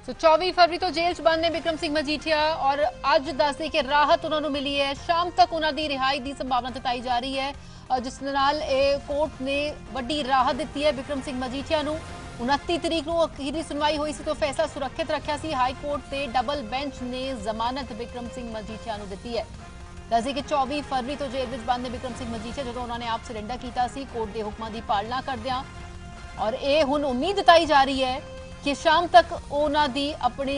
ਸੋ 24 ਫਰਵਰੀ ਤੋਂ ਜੇਲ੍ਹ 'ਚ ਬੰਦ ਨੇ ਬਿਕਰਮ ਸਿੰਘ ਮਜੀਠੀਆ ਔਰ ਅੱਜ ਦੱਸਦੇ ਕਿ ਰਾਹਤ ਉਹਨਾਂ ਨੂੰ ਮਿਲੀ ਹੈ। ਸ਼ਾਮ ਤੱਕ ਉਹਨਾਂ ਦੀ ਰਿਹਾਈ ਦੀ ਸੰਭਾਵਨਾ ਜਤਾਈ ਜਾ ਰਹੀ ਹੈ, ਜਿਸ ਨਾਲ ਇਹ ਕੋਰਟ ਨੇ ਵੱਡੀ ਰਾਹਤ ਦਿੱਤੀ ਹੈ ਬਿਕਰਮ ਸਿੰਘ ਮਜੀਠੀਆ ਨੂੰ। 29 ਤਰੀਕ ਨੂੰ ਅਖੀਰੀ ਸੁਣਵਾਈ ਹੋਈ ਸੀ ਤਾਂ ਫੈਸਲਾ ਸੁਰੱਖਿਅਤ ਰੱਖਿਆ ਸੀ ਹਾਈ ਕੋਰਟ ਤੇ ਡਬਲ ਬੈਂਚ ਨੇ ਜ਼ਮਾਨਤ ਬਿਕਰਮ ਸਿੰਘ ਮਜੀਠੀਆ ਨੂੰ ਦਿੱਤੀ ਹੈ। ਦੱਸਦੇ ਕਿ 24 ਫਰਵਰੀ ਤੋਂ ਜੇਲ੍ਹ ਵਿੱਚ ਬੰਦ ਨੇ ਬਿਕਰਮ ਸਿੰਘ ਮਜੀਠੀਆ, ਜਦੋਂ ਉਹਨਾਂ ਨੇ ਆਪ ਸਰੈਂਡਰ ਕੀਤਾ ਸੀ ਕੋਰਟ ਦੇ ਹੁਕਮਾਂ ਦੀ ਪਾਲਣਾ ਕਰਦਿਆਂ। ਔਰ ਇਹ ਹੁਣ ਉਮੀਦ ਜਤਾਈ ਜਾ ਰਹੀ ਹੈ कि शाम तक उन्होंने अपने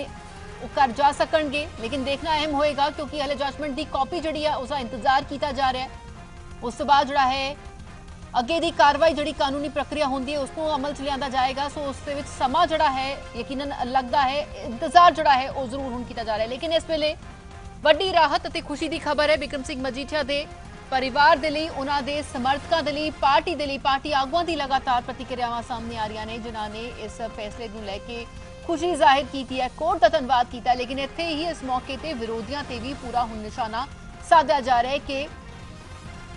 घर जा सकणगे, लेकिन देखना अहम होएगा क्योंकि हले जजमेंट की कॉपी जी है उसका इंतजार किया जा रहा है। उस तो बाद जोड़ा है अगे की कार्रवाई जी कानूनी प्रक्रिया होंगी है उसको अमल च लिया जाएगा। सो उस समा जोड़ा है यकीनन लगता है, इंतजार जोड़ा है वो जरूर हुण किया जा रहा है। लेकिन इस वेले वड्डी राहत और खुशी की खबर है बिकरम सिंह मजीठिया के परिवार के लिए, उन्होंने समर्थकों के लिए, पार्टी आगुआं की लगातार प्रतिक्रियावां सामने आ रही ने जिन्होंने इस फैसले को लैके खुशी जाहिर की है, कोर्ट का धन्यवाद किया। लेकिन इत्थे ही इस मौके पर विरोधियों से भी पूरा हुण निशाना साधा जा रहा है कि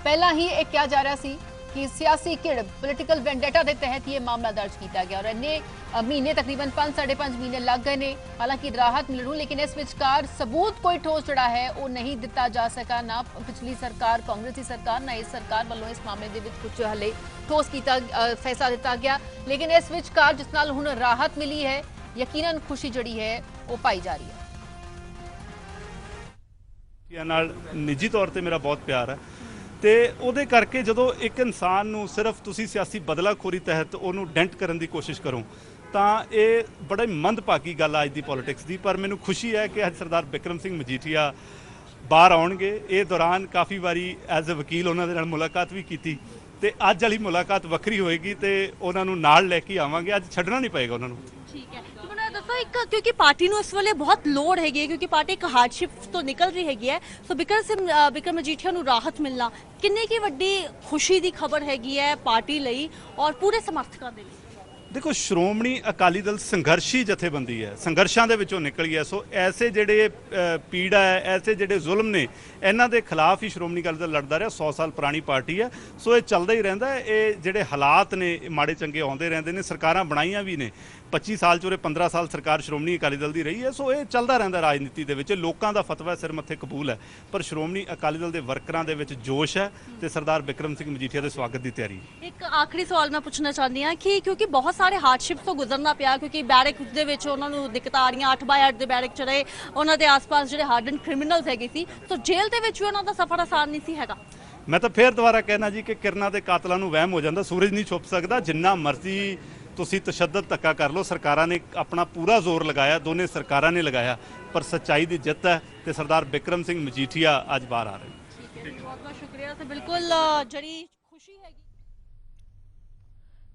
पहला ही एक कहा जा रहा सी कि सियासी किड़ पोलिटिकल वेंडेटा के तहत ये मामला दर्ज किया गया और इन्ने महीने तकरीबन 5-5.5 महीने लग गए ने। हालांकि राहत मिलू, लेकिन इस विचकार सबूत कोई ठोस जड़ा है वो नहीं दिता जा सका। ना पिछली सरकार कांग्रेसी सरकार ना इस सरकार वालों इस मामले के कुछ हले ठोस किया फैसला दिता गया। लेकिन इस विचकार जिस नाल हुण राहत मिली है यकीनन खुशी जड़ी है वो पाई जा रही है। निजी तौर पर मेरा बहुत प्यार है ਤੇ ਉਹਦੇ ਕਰਕੇ ਜਦੋਂ ਇੱਕ ਇਨਸਾਨ ਨੂੰ ਸਿਰਫ ਤੁਸੀਂ ਸਿਆਸੀ ਬਦਲਾਖੋਰੀ ਤਹਿਤ ਉਹਨੂੰ ਡੈਂਟ ਕਰਨ ਦੀ ਕੋਸ਼ਿਸ਼ ਕਰੋ ਤਾਂ ਇਹ ਬੜਾ ਮੰਦਭਾਗੀ ਗੱਲ ਅੱਜ ਦੀ ਪੋਲਿਟਿਕਸ ਦੀ। ਪਰ ਮੈਨੂੰ ਖੁਸ਼ੀ ਹੈ ਕਿ ਅੱਜ ਸਰਦਾਰ ਬਿਕਰਮ ਸਿੰਘ ਮਜੀਠੀਆ ਬਾਹਰ ਆਉਣਗੇ। ਇਹ ਦੌਰਾਨ ਕਾਫੀ ਵਾਰੀ ਐਜ਼ ਅ ਵਕੀਲ ਉਹਨਾਂ ਦੇ ਨਾਲ ਮੁਲਾਕਾਤ ਵੀ ਕੀਤੀ ਤੇ ਅੱਜ ਵਾਲੀ ਮੁਲਾਕਾਤ ਵੱਖਰੀ ਹੋਏਗੀ ਤੇ ਉਹਨਾਂ ਨੂੰ ਨਾਲ ਲੈ ਕੇ ਆਵਾਂਗੇ। ਅੱਜ ਛੱਡਣਾ ਨਹੀਂ ਪਏਗਾ ਉਹਨਾਂ ਨੂੰ। ਠੀਕ ਹੈ दसो एक क्योंकि पार्टी ਨੂੰ ਇਸ ਵੇਲੇ बहुत ਲੋੜ ਹੈਗੀ ਹੈ क्योंकि पार्टी एक हार्डशिप ਤੋਂ ਨਿਕਲ ਰਹੀ ਹੈਗੀ ਹੈ। ਸੋ ਬਿਕਰਮ ਮਜੀਠੀਆ ਨੂੰ ਰਾਹਤ ਮਿਲਣਾ ਕਿੰਨੀ ਕੀ ਵੱਡੀ ਖੁਸ਼ੀ ਦੀ ਖਬਰ ਹੈਗੀ ਹੈ ਪਾਰਟੀ ਲਈ ਔਰ ਪੂਰੇ ਸਮਰਥਕਾਂ ਦੇ ਲਈ। देखो श्रोमणी अकाली दल संघर्षी जथेबंदी है, संघर्षों के विचों निकल गया। सो ऐसे जोड़े पीड़ा है, ऐसे जोड़े जुल्म ने इन्हों के खिलाफ ही श्रोमणी अकाली दल लड़ता रहा। 100 साल पुरानी पार्टी है। सो ये चलता ही रहता है। ये जोड़े हालात ने माड़े चंगे आते रहते हैं। सरकारां बनाइया भी ने 25 साल चोरे 15 साल सरकार श्रोमणी अकाली दल की रही है। सो ये चलता रहता राजनीति के लोगों का फतवा सिर मत्थे कबूल है। पर श्रोमणी अकाली दल के वर्करां दे विच जोश है तो सरदार बिकरम सिंह मजीठिया के स्वागत की तैयारी। एक आखिरी सवाल मैं पूछना चाहती हाँ कि क्योंकि बहुत सारे हार्डशिप तो गुजरना पिया क्योंकि बैरक दे विच उन्हां नूं दिक्कत आ रही 8x8 के बैरक च रहे, उन्हां दे आस-पास जिहड़े हार्डन क्रिमिनल्स हैगे सी, तो जेल दे विच उन्हां दा सफर आसान नहीं सी हैगा। मैं तो फिर दोबारा कहना जी कि किरना के कातलों नूं वहम हो जाता, सूरज नहीं छुप सकता। जिन्ना मर्जी तुसीं तशद्दद धक्का कर लो, सरकारां ने अपना पूरा जोर लगाया, दोनों सरकारां ने लगाया, पर सच्चाई की जित है तो सरदार बिकरम सिंह मजीठिया अज बाहर आ रहे हैं। बहुत बहुत शुक्रिया। तो बिल्कुल जड़ी खुशी है।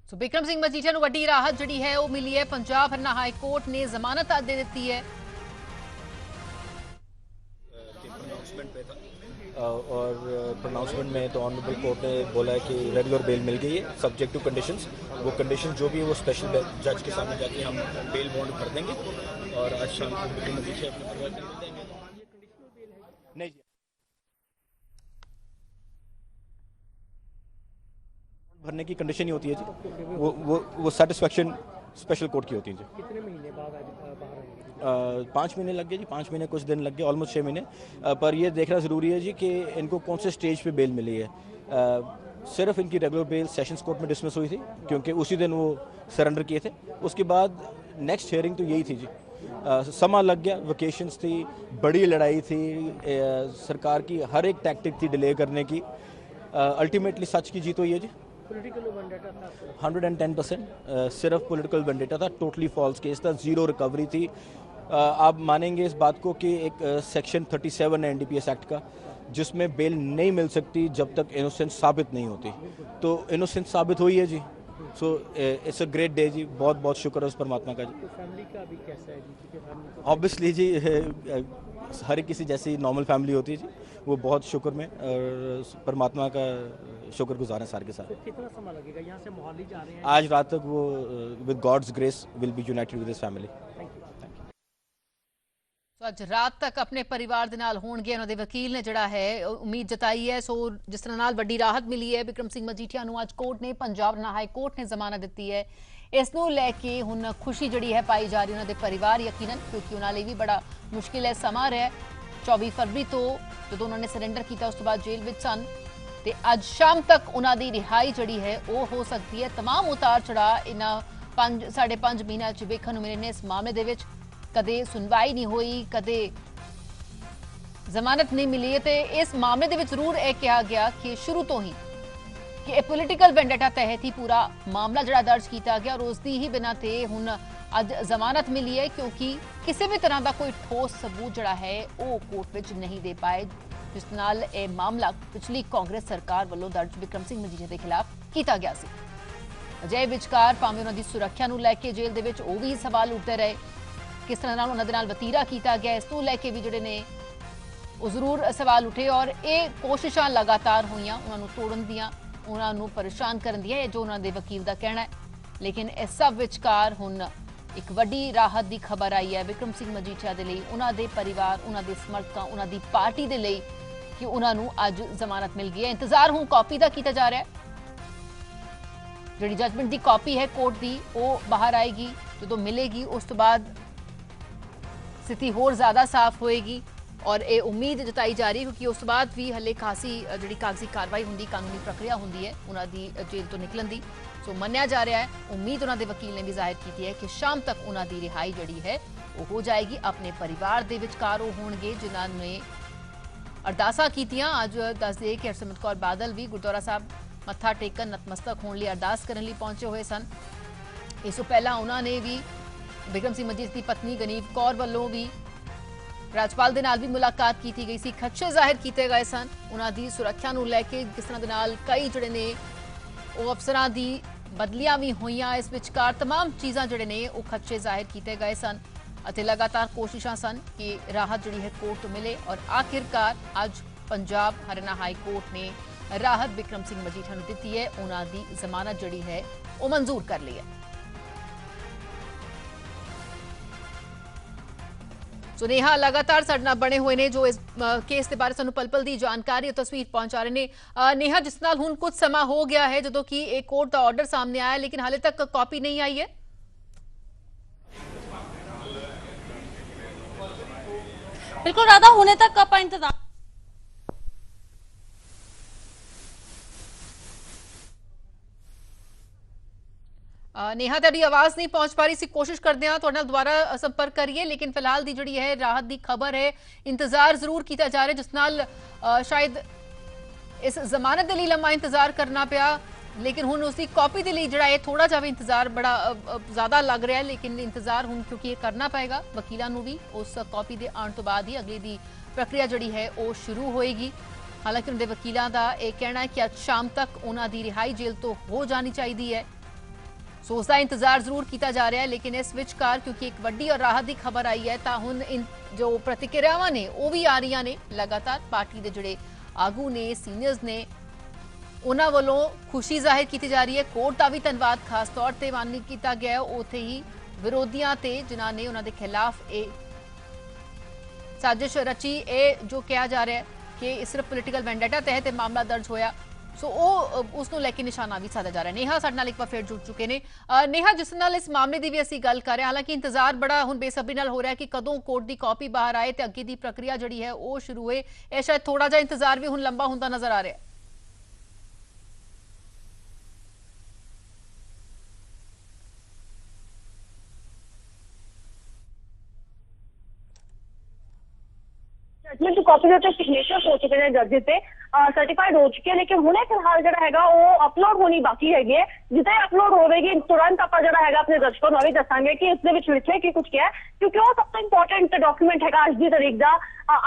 सो बिकरम सिंह मजीठिया को वड्डी राहत जी है वो मिली है। पंजाब हरियाणा हाई कोर्ट ने जमानत दे दी है और प्रोनाउंसमेंट में तो ऑनरेबल कोर्ट ने बोला है कि रेगुलर बेल मिल गई है सब्जेक्ट टू कंडीशंस। वो कंडीशन जो भी है वो स्पेशल जज के सामने जाके हम बेल बॉन्ड भर देंगे और आज शाम को बिकरम मजीठिया अपने परिवार को मिल देंगे। नहीं जी, भरने की कंडीशन ही होती है जी, वो सेटिस्फेक्शन स्पेशल कोर्ट की होती है जी। कितने महीने बाद 5 महीने लग गए जी, 5 महीने कुछ दिन लग गए, ऑलमोस्ट 6 महीने। पर ये देखना ज़रूरी है जी कि इनको कौन से स्टेज पे बेल मिली है। सिर्फ इनकी रेगुलर बेल सेशंस कोर्ट में डिसमिस हुई थी क्योंकि उसी दिन वो सरेंडर किए थे। उसके बाद नेक्स्ट हियरिंग तो यही थी जी। समा लग गया, वेकेशंस थी, बड़ी लड़ाई थी, सरकार की हर एक टैक्टिक थी डिले करने की। अल्टीमेटली सच की जीत हुई है जी। 110% सिर्फ पॉलिटिकल वेंडेटा था, टोटली फॉल्स केस था, जीरो रिकवरी थी। आप मानेंगे इस बात को कि एक सेक्शन 37 है एनडीपीएस एक्ट का जिसमें बेल नहीं मिल सकती जब तक इनोसेंस साबित नहीं होती। तो इनोसेंस साबित हुई है जी। So it's a great day जी। बहुत बहुत शुक्र है उस परमात्मा का जी। तो फैमिली का भी कैसा है जी? ऑब्वियसली जी हर किसी जैसी नॉर्मल फैमिली होती है जी। वो बहुत शुक्र में और परमात्मा का शुक्रगुजार है सारे के साथ। तो कितना समय लगेगा? यहाँ से मोहाली जा रहे हैं आज रात तक वो with God's grace will be united with his family. Thank you. ਅੱਜ ਰਾਤ ਤੱਕ ਆਪਣੇ ਪਰਿਵਾਰ ਦੇ ਨਾਲ ਹੋਣਗੇ। ਉਹਨਾਂ ਦੇ ਵਕੀਲ ਨੇ ਜਿਹੜਾ ਹੈ ਉਮੀਦ ਜਤਾਈ ਹੈ। ਸੋ ਜਿਸ ਤਰ੍ਹਾਂ ਨਾਲ ਵੱਡੀ ਰਾਹਤ ਮਿਲੀ ਹੈ ਬਿਕਰਮ ਸਿੰਘ ਮਜੀਠੀਆ ਨੂੰ, ਅੱਜ ਕੋਰਟ ਨੇ, ਪੰਜਾਬ ਹਾਈ ਕੋਰਟ ਨੇ ਜ਼ਮਾਨਤ ਦਿੱਤੀ ਹੈ। ਇਸ ਨੂੰ ਲੈ ਕੇ ਹੁਣ ਖੁਸ਼ੀ ਜਿਹੜੀ ਹੈ ਪਾਈ ਜਾ ਰਹੀ ਉਹਨਾਂ ਦੇ ਪਰਿਵਾਰ ਯਕੀਨਨ, ਕਿਉਂਕਿ ਉਹਨਾਂ ਲਈ ਵੀ ਬੜਾ ਮੁਸ਼ਕਿਲ ਹੈ ਸਮਾਂ ਰਿਹਾ। 24 ਫਰਵਰੀ ਤੋਂ ਜਦੋਂ ਉਹਨਾਂ ਨੇ ਸਰੈਂਡਰ ਕੀਤਾ ਉਸ ਤੋਂ ਬਾਅਦ ਜੇਲ੍ਹ ਵਿੱਚ ਸਨ ਤੇ ਅੱਜ ਸ਼ਾਮ ਤੱਕ ਉਹਨਾਂ ਦੀ ਰਿਹਾਈ ਜਿਹੜੀ ਹੈ ਉਹ ਹੋ ਸਕਦੀ ਹੈ। तमाम ਉਤਾਰ ਚੜਾਅ ਇਹਨਾਂ 5.5 ਮਹੀਨਿਆਂ 'ਚ ਵੇਖਣ ਨੂੰ ਮਿਲੇ ਨੇ। ਇਸ ਮਾਮਲੇ ਦੇ ਵਿੱਚ कदे सुनवाई नहीं हुई, कदे जमानत नहीं मिली है। इस मामले दे विच जरूर यह कहा गया कि शुरू तो ही कि पोलिटिकल वेंडेटा तहत ही पूरा मामला जड़ा दर्ज किया गया और उसकी ही बिना ते हुण अज जमानत मिली है, क्योंकि किसी भी तरह का कोई ठोस सबूत जड़ा है वो कोर्ट विच नहीं दे पाए, जिस नाल यह मामला पिछली कांग्रेस सरकार वालों दर्ज बिक्रम सिंह मजीठिया के खिलाफ किया गया सी। अजय विचकार भावें उन्हां दी सुरक्षा नूं लैके जेल दे विच वो भी सवाल उठते रहे, किस तरह नाल उन्हां दे नाल वतीरा किया गया, इस नूं लैके भी जिहड़े ने वो जरूर सवाल उठे। और ये कोशिशां लगातार होईयां उन्हां नूं तोड़न दियां, उन्हां नूं परेशान करन दियां, जो उन्हां दे वकील दा कहना है। लेकिन इस सब विचकार हुण एक वड्डी राहत दी खबर आई है बिक्रम सिंह मजीठिया दे लई, उन्हां दे परिवार, उन्हां दे समर्थकां, उन्हां दी पार्टी दे लई कि उन्हां नूं अज जमानत मिल गई है। इंतजार हुण कॉपी दा कीता जा रहा है। जिहड़ी जजमेंट दी कॉपी है कोर्ट दी वो बाहर आएगी, जदों मिलेगी उस तो बाद स्थिति होर ज़्यादा साफ होएगी। और ये उम्मीद जताई जा रही है क्योंकि उस बाद भी हले खासी जी कागजी कार्रवाई होंगी, कानूनी प्रक्रिया होंगी है उन्होंने जेल तो निकलन की। सो मन्निया जा रहा है, उम्मीद उन्होंने वकील ने भी जाहिर की है कि शाम तक उन्होंने रिहाई जी है वो हो जाएगी। अपने परिवार के विचकार वो होंगे जिन्होंने अरदासा कीतियां। अज दस दे कि हरसिमरत कौर बादल भी गुरुद्वारा साहब मत्था टेकन नतमस्तक होने लिए अरदास करने लिए पहुंचे हुए सन। इस पहला उन्होंने भी बिक्रम सिंह मजीठिया की पत्नी गनीव कौर वालों भी राजपाल दे नाल भी मुलाकात की गई सी, खदशे जाहिर किए गए सन उन्हां दी सुरक्षा नूं लैके। किस तरह दे नाल कई जिहड़े ने वो अफसरां दी बदलियां भी होईयां, इस विचकार तमाम चीज़ां जिहड़े ने वो खदशे जाहिर किए गए सन अते लगातार कोशिशां सन कि राहत जिहड़ी है कोर्ट तो मिले। और आखिरकार अज पंजाब हरियाणा हाई कोर्ट ने राहत बिक्रम सिंह मजीठिया नूं दित्ती है, उन्हां दी जमानत जिहड़ी है वो मंजूर कर ली है। सो नेहा लगातार साडे नाल बने हुए ने जो इस केस के बारे सानू पल-पल दी जानकारी और तस्वीर पहुंचा रहे ने। नेहा, जिस नाल हुण कुछ समा हो गया है जदों कि एक कोर्ट का ऑर्डर सामने आया, लेकिन हाले तक कॉपी नहीं आई है। बिल्कुल राधा, होने तक आप इंतजार नेहा तेरी आवाज नहीं पहुंच पा रही सी, कोशिश करते हैं तुहाडे नाल दोबारा संपर्क करिए। लेकिन फिलहाल दी जिहड़ी है राहत दी खबर है, इंतजार जरूर किया जा रहा है, जिस नाल शायद इस जमानत दे लई लंबा इंतजार करना पिया, लेकिन हुण उसकी कॉपी दे लई जिहड़ा है थोड़ा जिहा भी इंतजार बड़ा ज्यादा लग रहा है। लेकिन इंतजार हुण क्योंकि ये करना पेगा वकीलां नूं भी, उस कॉपी दे आउण तो बाद ही अगली दी प्रक्रिया जिहड़ी है वो शुरू होएगी। हालांकि उन्हां दे वकीलां दा ये कहना है कि अज शाम तक उन्हां दी रिहाई जेल तो हो जानी चाहिए है। सो उसका इंतजार जरूर किया जा रहा है। लेकिन इस विचकार क्योंकि एक वड्डी और राहत की खबर आई है तो हुण इन जो प्रतिक्रियावां ने वो भी आ रही ने। लगातार पार्टी के जिहड़े आगू ने, सीनियर्स ने, उन्हां वालों खुशी जाहिर की जा रही है। कोर्ट का भी धन्यवाद खास तौर पर मान्य किया गया है। उत्थे ही विरोधियों ते जिन्हां ने उन्हां दे खिलाफ ये साजिश रची, ये जो कहा जा रहा है कि सिर्फ पोलिटिकल वेंडेटा तहत मामला दर्ज होया, सो उसनों लैके निशाना भी साधा जा रहा है। नेहा साडे नाल एक बार फिर जुड़ चुके ने। नेहा, जिस नाल इस मामले की भी असीं गल कर रहे हैं, हालांकि इंतजार बड़ा हुण बेसब्री नाल हो रहा है कि कदों कोर्ट की कॉपी बाहर आए तो अगे की प्रक्रिया जिहड़ी है वो शुरू होए। यह शायद थोड़ा जिहा इंतजार भी हुण लंबा हुंदा नजर आ रहा है। जजमेंट की कॉपी के सिग्नेचर हो चुके हैं, जजेस से सर्टिफाइड हो चुके हैं, लेकिन हुणे फिलहाल जो है वो अपलोड होनी बाकी है। जिते अपलोड होगी तुरंत आप जो है अपने दर्शकों को भी दसांगे कि इस लिखे कि कुछ क्या है, क्योंकि वो सब तो इंपॉर्टेंट डॉक्यूमेंट है अज की तारीख का,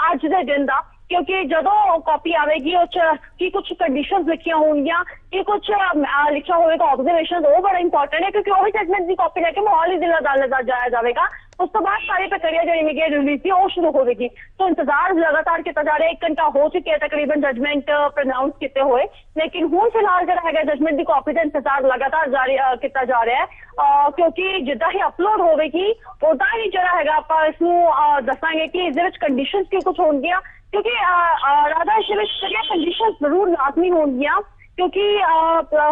अज के दिन का। क्योंकि जदों कॉपी आएगी कि कुछ कंडीशंस लिखिया होंगियां कि कुछ लिखा होगा ऑब्जर्वेशन, वो बड़ा इंपॉर्टेंट है, क्योंकि वही जजमेंट की कॉपी लेके मोहाली जिला अदालत जाया जाएगा। ਉਸ ਤੋਂ ਬਾਅਦ ਸਾਰੀ ਪ੍ਰਕਿਰਿਆ ਜਿਹੜੀ ਹੈਗੀ ਰਿਲੀਜ਼ ਦੀ ਉਹ ਸ਼ੁਰੂ ਹੋਵੇਗੀ। तो इंतजार लगातार किया जा रहा है, 1 घंटा हो चुके हैं तकरीबन जजमेंट प्रनाउंस किए हुए, लेकिन हूँ फिलहाल जो है जजमेंट की कॉपी का इंतजार लगातार जारी किया जा रहा है, क्योंकि जिदा ही अपलोड होगी उदा ही जो है आप इसनू दसांगे कि इस कंडीशंस की कुछ होंगियां, क्योंकि राधा इस कंडीशंस जरूर लाजमी होंगियां, क्योंकि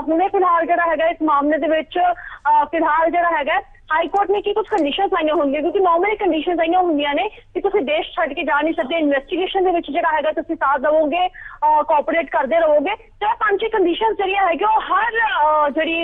हुणे फिलहाल जो है इस मामले के फिलहाल जो है हाई कोर्ट ने की कुछ कंडीशंस आईया होंगे, क्योंकि नॉर्मली कंडीशंस आईया होंगियां ने कि तुसीं देश छड्ड के जा नहीं सकते, इन्वेस्टिगेशन दे विच जिहड़ा हैगा तुसीं साथ दवोगे, कोऑपरेट करते रहोगे। तो 5 कंडीशंस जिहड़ियां हैगी ओह हर जिहड़ी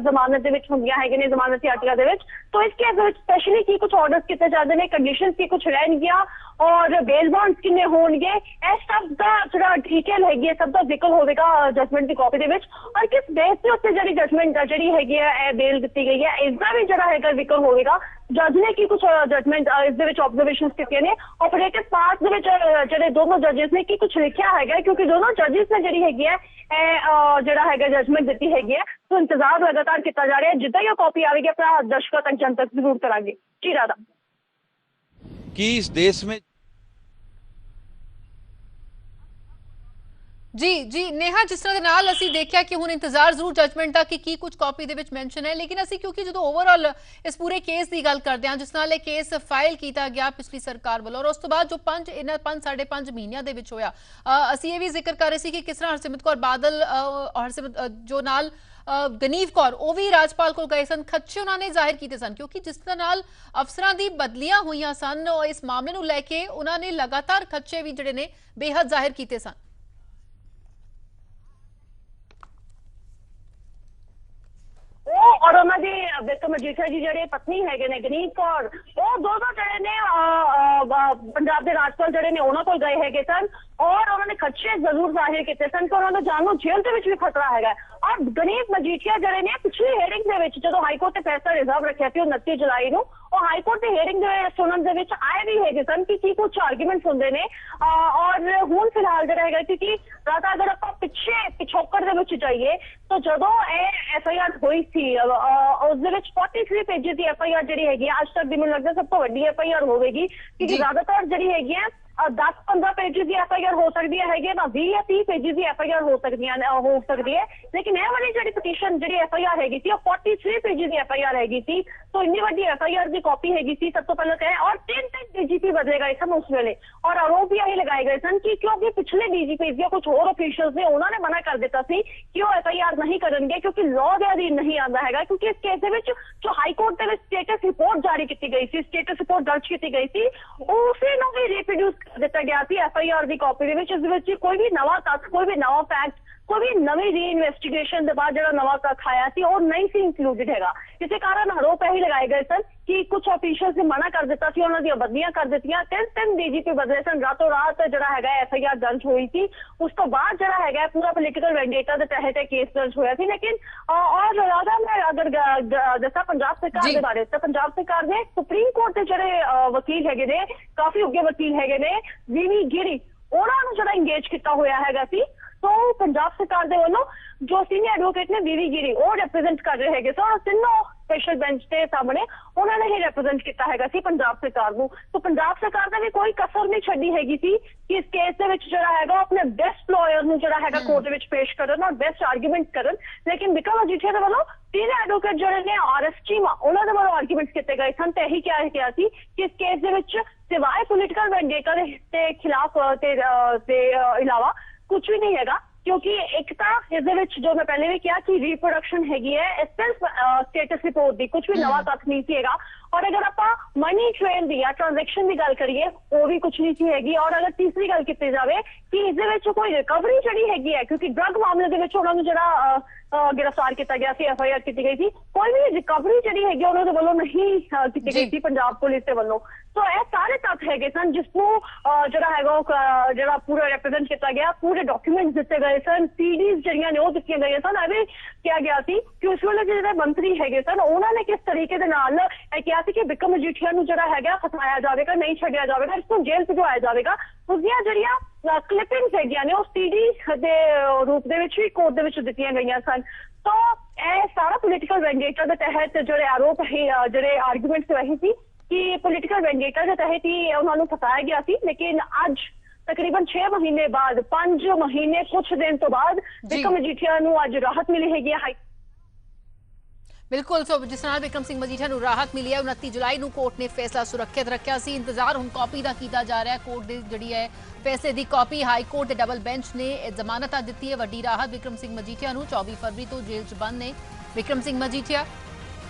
जमानत दे विच होंदियां हैगे ने, जमानती आर्टिकल दे विच। तो इस केस दे विच स्पेशली की कुछ ऑर्डर्स किए जाते हैं, कंडीशंस की कुछ रहनगियां और बेल बॉन्ड्स किन्ने होणगे, इस सब का जिहड़ा डिटेल हैगी है सब का जिक्र होवेगा जजमेंट की कॉपी दे विच, और किस बेस ते उत्ते जिहड़ी जजमेंट जिहड़ी हैगी है बेल दित्ती गई है इसका भी जिहड़ा हैगा जिक्र होवेगा। जज ने की कुछ जजमेंट इस दे विच ऑब्जर्वेशंस कीते ने, ऑपरेटिव पार्ट दे विच जिहड़े दोनों जजेस ने की कुछ लिखिया हैगा, क्योंकि दोनों जजेस ने जिहड़ी हैगी है जिहड़ा हैगा जजमेंट दित्ती हैगी है। तो इंतजार लगातार किया जा रहा है, जिद्दां ही कॉपी आवेगी अपना दर्शकों तक जनता जरूर करांगे। जी राधा कि इस देश में जी नेहा, जिस तरह ਦੇ ਨਾਲ ਅਸੀਂ ਦੇਖਿਆ ਕਿ ਹੁਣ ਇੰਤਜ਼ਾਰ ਜ਼ਰੂਰ ਜਜਮੈਂਟ ਦਾ ਕਿ ਕੀ ਕੁਝ ਕਾਪੀ ਦੇ ਵਿੱਚ ਮੈਂਸ਼ਨ ਹੈ, ਲੇਕਿਨ ਅਸੀਂ ਕਿਉਂਕਿ ਜਦੋਂ ਓਵਰਆਲ ਇਸ ਪੂਰੇ ਕੇਸ ਦੀ ਗੱਲ ਕਰਦੇ ਹਾਂ ਜਿਸ ਨਾਲ ਇਹ ਕੇਸ ਫਾਈਲ ਕੀਤਾ ਗਿਆ ਪਿਛਲੀ ਸਰਕਾਰ ਵੱਲੋਂ, ਔਰ ਉਸ ਤੋਂ ਬਾਅਦ ਜੋ 5.5 ਮਹੀਨਿਆਂ ਦੇ ਵਿੱਚ ਹੋਇਆ, ਅਸੀਂ ਇਹ ਵੀ ਜ਼ਿਕਰ ਕਰ ਰਹੇ ਸੀ ਕਿ ਕਿਸ ਤਰ੍ਹਾਂ ਹਰਸਿਮਰਤ ਕੌਰ ਬਾਦਲ ਹਰਸਿਮਰਤ ਜੋ ਨਾਲ ਗਨੀਵ ਕੌਰ ਉਹ ਵੀ ਰਾਜਪਾਲ ਕੋਲ ਗਏ ਸਨ, ਖਦਸ਼ੇ ਉਹਨਾਂ ਨੇ ਜ਼ਾਹਿਰ ਕੀਤੇ ਸਨ, ਕਿਉਂਕਿ ਜਿਸ ਤਰ੍ਹਾਂ ਨਾਲ ਅਫਸਰਾਂ ਦੀ ਬਦਲੀਆਂ ਹੋਈਆਂ ਸਨ ਇਸ ਮਾਮਲੇ ਨੂੰ ਲੈ ਕੇ ਉਹਨਾਂ ਨੇ ਲਗਾਤਾਰ ਖਦਸ਼ੇ ਵੀ ਜਿਹੜੇ ਨੇ ਬੇਹੱਦ ਜ਼ਾਹਿਰ ਕੀਤੇ ਸਨ। और उन्होंने विक्रम मजीठिया जी जिहड़े पत्नी हैगे ने गनीव कौर, वो दोनों जिहड़े ने पंजाब के राज्यपाल जिहड़े ने उन्हां कोल गए हैगे सन, और उन्होंने खदशे जरूर जाहिर किए सन कि उन्होंने जान नूं जेल दे विच भी खतरा हैगा। और गनीव मजीठिया जिहड़े ने पिछली हेयरिंग दे विच जदों हाई कोर्ट ने फैसला रिजर्व रखिया सी 29 जुलाई नूं, और हाई कोर्ट की हेयरिंग सुनन दे विच आए भी हैगे सन कि कुछ आर्गूमेंट्स हुंदे ने, और हुण फिलहाल जिहड़ा हैगा क्योंकि रात अगर आपां पिछे पिछोकड़ दे विच जाइए तो जदों FIR हुई थी उस दे विच 43 पेजेस की FIR जिहड़ी हैगी आज तक दी मैनूं लगदा सब तो वड्डी FIR होवेगी, क्योंकि ज्यादातर जिहड़ी हैगी है 10-15 पेजेस की FIR हो सकती है, 20 या 30 पेजेस की FIR हो सकती है, लेकिन यह वाली जिहड़ी पिटीशन जिहड़ी FIR हैगी थी 43 पेजेस की FIR हैगी थी। तो इन्नी वड्डी FIR की कॉपी हैगी थी सब तो पहले कहें, और 3 DGP बदले गए सन उस वेले, और आरोप भी यही लगाए गए सन कि क्योंकि पिछले DGP या कुछ और ऑफिशियल्स ने उन्होंने मना कर दिता सी कि वो FIR नहीं करेंगे क्योंकि लॉ के अधीन नहीं आता है, क्योंकि इस केस दे विच जो हाई कोर्ट के स्टेटस रिपोर्ट जारी की गई थी, स्टेटस रिपोर्ट दर्ज की गई थी, उसे नूं भी रिप्रोड्यूस दिता गया थी FIR की कॉपी दे विच। इस विच कोई भी नवा तथ्य, कोई भी नवा फैक्ट, कोई भी नवी री इन्वेस्टिगेशन के बाद जो नवा तथ्य आया थी और नहीं सी इंक्लूडेड हैगा। इस कारण आरोप यही लगाए गए सन कि कुछ ऑफिशियल्स ने मना कर दिता सी, उन्होंने दी बदलियां कर दित्तियां, 3 DGP बदले सन, रातों रात जिहड़ा हैगा FIR दर्ज हुई थी, उस तो बाद जिहड़ा हैगा पूरा पोलिटिकल वेंडेटा के तहत केस दर्ज होया थी। लेकिन और राधा मैं अगर दसा पंजाब सरकार के बारे तो पंजाब सरकार ने सुप्रीम कोर्ट के जिहड़े वकील हैगे ने, काफी उगे वकील हैगे ने वीवी गिरी, उन्होंने जिहड़ा इंगेज किया होया हैगा सी। तो पंजाब सरकार के वालों जो सीनियर एडवोकेट ने वीवी गिरी वो रिप्रेजेंट कर रहे हैं, और तीनों स्पेशल बेंच के सामने उन्होंने ही रिप्रेजेंट किया हैगा सी पंजाब सरकार को। तो पंजाब सरकार ने भी कोई कसर नहीं छड्डी हैगी सी कि इस केस दे विच जिहड़ा हैगा अपने बेस्ट लॉयर नूं जिहड़ा हैगा कोर्ट दे विच पेश करन और बेस्ट आर्गूमेंट करन। लेकिन विक्रम मजीठिया दे वालों तीन एडवोकेट जिहड़े ने RS चीमा उन्हां दे वालों आर्गूमेंट्स किए गए सन, ते यही किया सी कि इस केस दे विच सिवाय पोलिटिकल वेंडेटा दे खिलाफ ते इलावा कुछ भी नहीं हैगा, क्योंकि एक इस जो मैं पहले भी किया कि रिप्रोडक्शन हैगी है सिर्फ स्टेटस रिपोर्ट दी, कुछ भी नवा तथ्य नहीं सी हैगा। और अगर आप मनी ट्रेल दी या ट्रांजैक्शन की गल करिए वो भी कुछ नहीं सी हैगी। और अगर तीसरी गल की जाए कि इस कोई रिकवरी जी हैगी है, क्योंकि ड्रग मामले के उन्होंने जरा गिरफ्तार किया गया सी, FIR की गई थी, कोई भी रिकवरी जी हैगी उन्होंने वालों नहीं की गई थी पंजाब पुलिस के वालों। तो यह सारे तथ्य हैगे सन जिसको जरा है जरा पूरा रिप्रेजेंट किया गया, पूरे डॉक्यूमेंट्स दिते गए सन, CDs जड़ियां ने वो दित्तियां गई सन। अभी किया गया थी कि उस वेले जिहड़े मंत्री हैगे सन उन्होंने किस तरीके दे नाल किया कि विक्रम मजीठिया नूं जरा हैगा फसाया जाएगा, नहीं छड्डिया जाएगा, इसको जेल भिजवाया जाएगा। उसदियां जड़ियां क्लिपिंग्स हैगियां ने उस CD दे रूप दे विच भी कोर्ट दे विच दित्तियां गईयां सन। तो यह सारा पोलिटिकल वेंडेटा के तहत जो आरोप है, जो आर्गूमेंट्स वही सी ਕਿ ਪੋਲੀਟੀਕਲ ਵੈਂਡੇਟਾ ਦੇ ਤਹਿਤ ਹੀ ਉਹਨਾਂ ਨੂੰ ਫਸਾਇਆ ਗਿਆ ਸੀ। ਲੇਕਿਨ ਅੱਜ ਤਕਰੀਬਨ 6 ਮਹੀਨੇ ਬਾਅਦ 5 ਮਹੀਨੇ ਕੁਝ ਦਿਨ ਤੋਂ ਬਾਅਦ ਵਿਕਰਮ ਮਜੀਠੀਆ ਨੂੰ ਅੱਜ ਰਾਹਤ ਮਿਲੀ ਹੈਗੀ ਹੈ। ਬਿਲਕੁਲ, ਸੋ ਜਿਸ ਨਾਲ ਵਿਕਰਮ ਸਿੰਘ ਮਜੀਠੀਆ ਨੂੰ ਰਾਹਤ ਮਿਲੀ ਹੈ 29 ਜੁਲਾਈ ਨੂੰ ਕੋਰਟ ਨੇ ਫੈਸਲਾ ਸੁਰੱਖਿਅਤ ਰੱਖਿਆ ਸੀ। ਇੰਤਜ਼ਾਰ ਹੁਣ ਕਾਪੀ ਦਾ ਕੀਤਾ ਜਾ ਰਿਹਾ ਹੈ। ਕੋਰਟ ਦੀ ਜਿਹੜੀ ਹੈ ਫੈਸਲੇ ਦੀ ਕਾਪੀ ਹਾਈ ਕੋਰਟ ਦੇ ਡਬਲ ਬੈਂਚ ਨੇ ਜ਼ਮਾਨਤ ਅੱਜ ਦਿੱਤੀ ਹੈ। ਵੱਡੀ ਰਾਹਤ ਵਿਕਰਮ ਸਿੰਘ ਮਜੀਠੀਆ ਨੂੰ। 24 ਫਰਵਰੀ ਤੋਂ ਜੇਲ੍ਹ 'ਚ ਬੰਦ ਨੇ ਵਿਕਰਮ ਸਿੰਘ ਮਜੀਠੀਆ